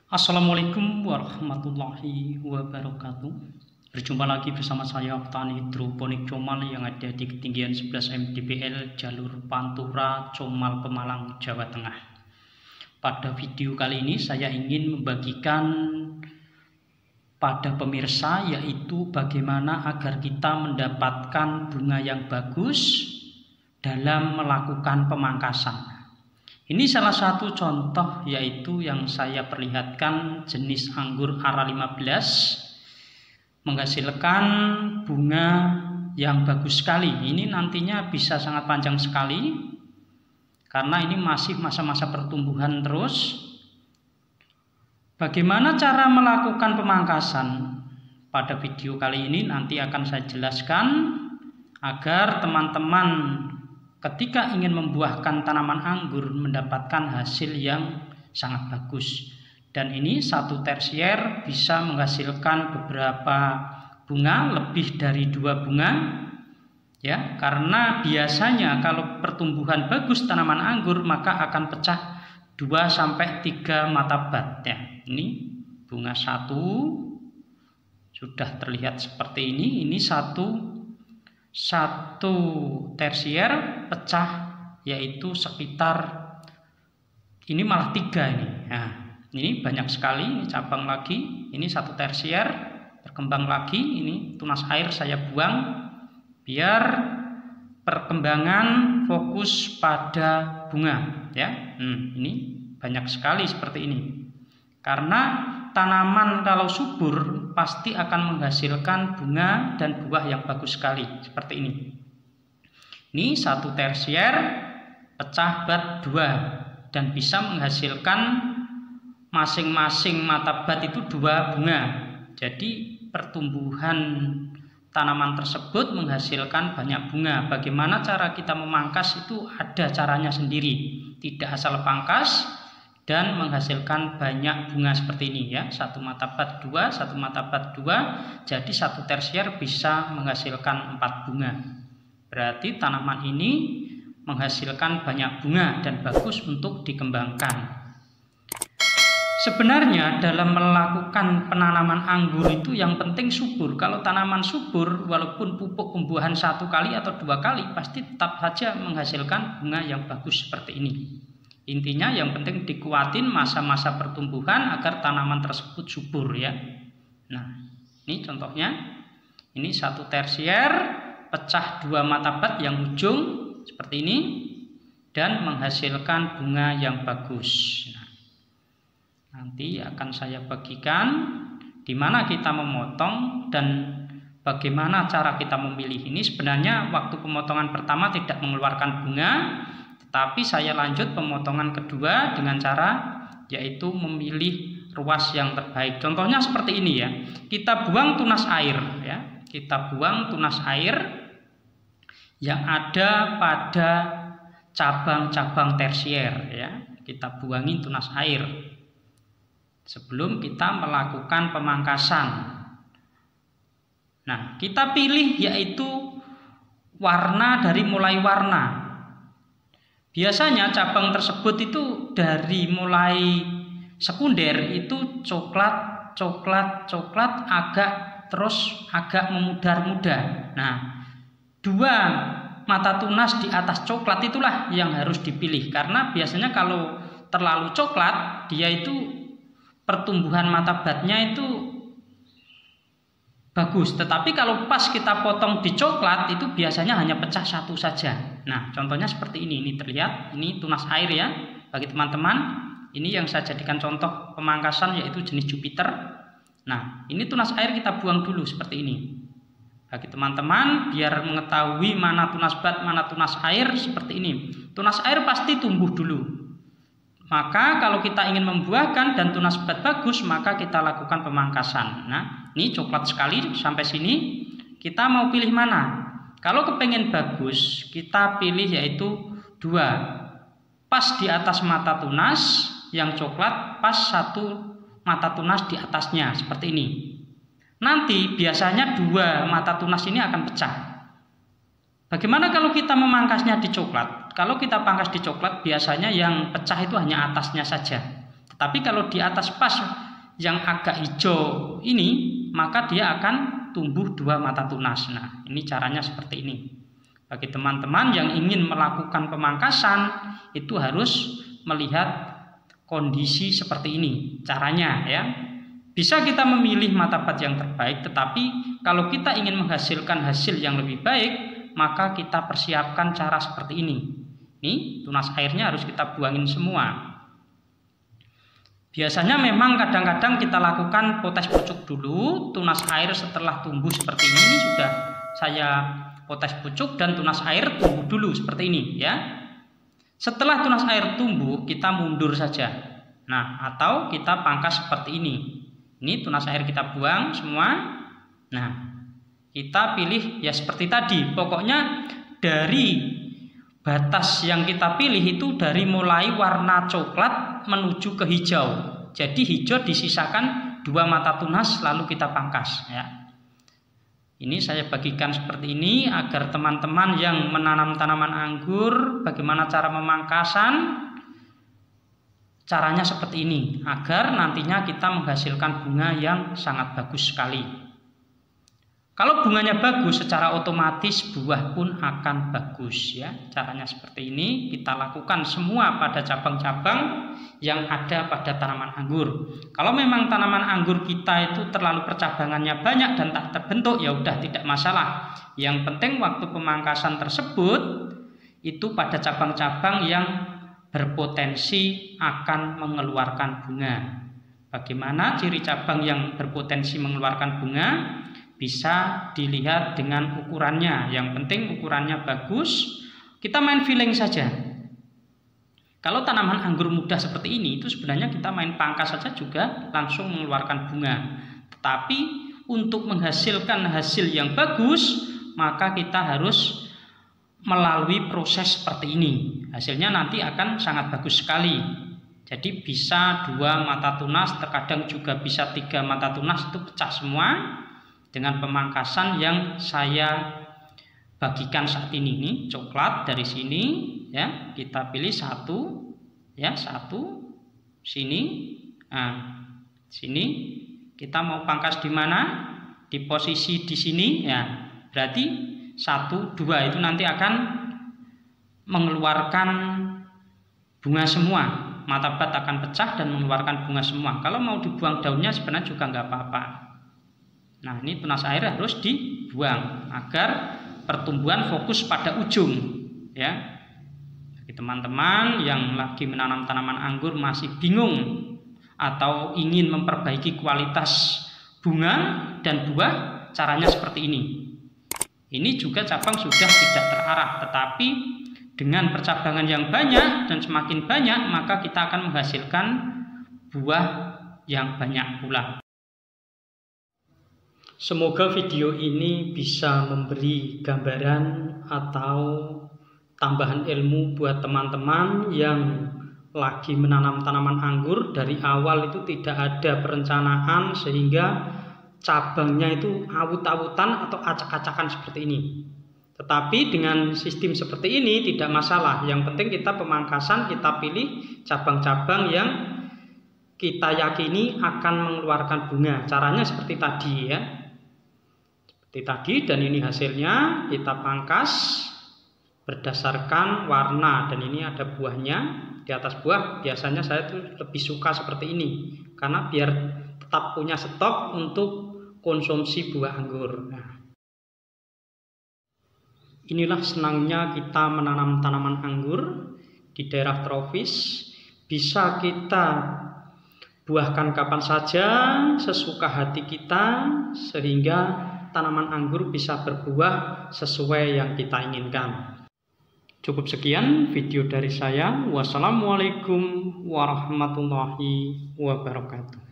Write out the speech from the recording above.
Assalamualaikum warahmatullahi wabarakatuh. Berjumpa lagi bersama saya petani hidroponik Comal yang ada di ketinggian 11 mdpl jalur Pantura, Comal, Pemalang, Jawa Tengah. Pada video kali ini saya ingin membagikan pada pemirsa yaitu bagaimana agar kita mendapatkan bunga yang bagus dalam melakukan pemangkasan. Ini salah satu contoh yaitu yang saya perlihatkan jenis anggur ARA 15 menghasilkan bunga yang bagus sekali. Ini nantinya bisa sangat panjang sekali karena ini masih masa-masa pertumbuhan terus. Bagaimana cara melakukan pemangkasan? Pada video kali ini nanti akan saya jelaskan agar teman-teman ketika ingin membuahkan tanaman anggur mendapatkan hasil yang sangat bagus. Dan ini satu tersier bisa menghasilkan beberapa bunga, lebih dari 2 bunga ya, karena biasanya kalau pertumbuhan bagus tanaman anggur maka akan pecah 2-3 mata bat ya. Ini bunga 1 sudah terlihat seperti ini satu tersier pecah yaitu sekitar ini malah 3 ini. Nah, ini banyak sekali, ini cabang lagi, ini satu tersier berkembang lagi, ini tunas air saya buang biar perkembangan fokus pada bunga ya. Ini banyak sekali seperti ini. Karena tanaman kalau subur pasti akan menghasilkan bunga dan buah yang bagus sekali seperti ini. Ini satu tersier pecah bat 2 dan bisa menghasilkan masing-masing mata bat itu 2 bunga. Jadi pertumbuhan tanaman tersebut menghasilkan banyak bunga. Bagaimana cara kita memangkas itu ada caranya sendiri. Tidak asal pangkas dan menghasilkan banyak bunga seperti ini ya. Satu mata bat 2, satu mata bat 2. Jadi satu tersier bisa menghasilkan 4 bunga. Berarti tanaman ini menghasilkan banyak bunga dan bagus untuk dikembangkan. Sebenarnya dalam melakukan penanaman anggur itu yang penting subur. Kalau tanaman subur walaupun pupuk pembuahan 1 kali atau 2 kali pasti tetap saja menghasilkan bunga yang bagus seperti ini. Intinya yang penting dikuatin masa-masa pertumbuhan agar tanaman tersebut subur ya. Nah, ini contohnya. Ini satu tersier pecah 2 mata bat yang ujung seperti ini dan menghasilkan bunga yang bagus. Nah, nanti akan saya bagikan di mana kita memotong dan bagaimana cara kita memilih. Ini sebenarnya waktu pemotongan pertama tidak mengeluarkan bunga, tapi saya lanjut pemotongan kedua dengan cara yaitu memilih ruas yang terbaik. Contohnya seperti ini ya. Kita buang tunas air ya. Kita buang tunas air yang ada pada cabang-cabang tersier ya. Kita buangin tunas air sebelum kita melakukan pemangkasan. Nah, kita pilih yaitu warna dari mulai warna. Biasanya cabang tersebut itu dari mulai sekunder itu coklat agak memudar-mudar. Nah, 2 mata tunas di atas coklat itulah yang harus dipilih karena biasanya kalau terlalu coklat dia itu pertumbuhan mata batnya itu bagus, tetapi kalau pas kita potong di coklat itu biasanya hanya pecah 1 saja. Nah, contohnya seperti ini terlihat, ini tunas air ya. Bagi teman-teman, ini yang saya jadikan contoh pemangkasan yaitu jenis Jupiter. Nah, ini tunas air kita buang dulu seperti ini. Bagi teman-teman, biar mengetahui mana tunas bat, mana tunas air seperti ini. Tunas air pasti tumbuh dulu. Maka kalau kita ingin membuahkan dan tunas bat bagus, maka kita lakukan pemangkasan. Nah, ini coklat sekali sampai sini. Kita mau pilih mana? Kalau kepengen bagus, kita pilih yaitu 2. Pas di atas mata tunas yang coklat, pas 1 mata tunas di atasnya seperti ini. Nanti biasanya 2 mata tunas ini akan pecah. Bagaimana kalau kita memangkasnya di coklat? Kalau kita pangkas di coklat biasanya yang pecah itu hanya atasnya saja. Tapi kalau di atas pas yang agak hijau ini, maka dia akan tumbuh 2 mata tunas. Nah, ini caranya seperti ini. Bagi teman-teman yang ingin melakukan pemangkasan, itu harus melihat kondisi seperti ini caranya ya. Bisa kita memilih mata bat yang terbaik, tetapi kalau kita ingin menghasilkan hasil yang lebih baik, maka kita persiapkan cara seperti ini. Ini tunas airnya harus kita buangin semua. Biasanya memang kadang-kadang kita lakukan potes pucuk dulu, tunas air setelah tumbuh seperti ini sudah saya potes pucuk dan tunas air tumbuh dulu seperti ini ya. Setelah tunas air tumbuh, kita mundur saja. Nah, atau kita pangkas seperti ini. Ini tunas air kita buang semua. Nah, kita pilih ya seperti tadi. Pokoknya dari batas yang kita pilih itu dari mulai warna coklat menuju ke hijau. Jadi hijau disisakan 2 mata tunas lalu kita pangkas ya. Ini saya bagikan seperti ini agar teman-teman yang menanam tanaman anggur, bagaimana cara memangkasan, caranya seperti ini agar nantinya kita menghasilkan bunga yang sangat bagus sekali. Kalau bunganya bagus, secara otomatis buah pun akan bagus ya. Caranya seperti ini, kita lakukan semua pada cabang-cabang yang ada pada tanaman anggur. Kalau memang tanaman anggur kita itu terlalu percabangannya banyak dan tak terbentuk, ya udah tidak masalah. Yang penting waktu pemangkasan tersebut itu pada cabang-cabang yang berpotensi akan mengeluarkan bunga. Bagaimana ciri cabang yang berpotensi mengeluarkan bunga? Bisa dilihat dengan ukurannya. Yang penting ukurannya bagus. Kita main feeling saja. Kalau tanaman anggur muda seperti ini, itu sebenarnya kita main pangkas saja juga langsung mengeluarkan bunga. Tetapi untuk menghasilkan hasil yang bagus, maka kita harus melalui proses seperti ini. Hasilnya nanti akan sangat bagus sekali. Jadi bisa 2 mata tunas, terkadang juga bisa 3 mata tunas, itu pecah semua. Dengan pemangkasan yang saya bagikan saat ini nih, coklat dari sini ya, kita pilih 1 ya, 1 sini. Nah, sini kita mau pangkas di mana? Di posisi di sini ya. Berarti 1, 2 itu nanti akan mengeluarkan bunga semua. Mata bat akan pecah dan mengeluarkan bunga semua. Kalau mau dibuang daunnya sebenarnya juga nggak apa-apa. Nah, ini tunas air harus dibuang agar pertumbuhan fokus pada ujung ya. Bagi teman-teman yang lagi menanam tanaman anggur masih bingung atau ingin memperbaiki kualitas bunga dan buah, caranya seperti ini. Ini juga cabang sudah tidak terarah, tetapi dengan percabangan yang banyak dan semakin banyak, maka kita akan menghasilkan buah yang banyak pula. Semoga video ini bisa memberi gambaran atau tambahan ilmu buat teman-teman yang lagi menanam tanaman anggur. Dari awal itu tidak ada perencanaan sehingga cabangnya itu awut-awutan atau acak-acakan seperti ini. Tetapi dengan sistem seperti ini tidak masalah. Yang penting kita pemangkasan, kita pilih cabang-cabang yang kita yakini akan mengeluarkan bunga. Caranya seperti tadi ya. Seperti tadi, dan ini hasilnya kita pangkas berdasarkan warna, dan ini ada buahnya di atas buah. Biasanya saya tuh lebih suka seperti ini karena biar tetap punya stok untuk konsumsi buah anggur. Nah, inilah senangnya kita menanam tanaman anggur di daerah tropis. Bisa kita buahkan kapan saja sesuka hati kita, sehingga tanaman anggur bisa berbuah sesuai yang kita inginkan. Cukup sekian video dari saya. Wassalamualaikum warahmatullahi wabarakatuh.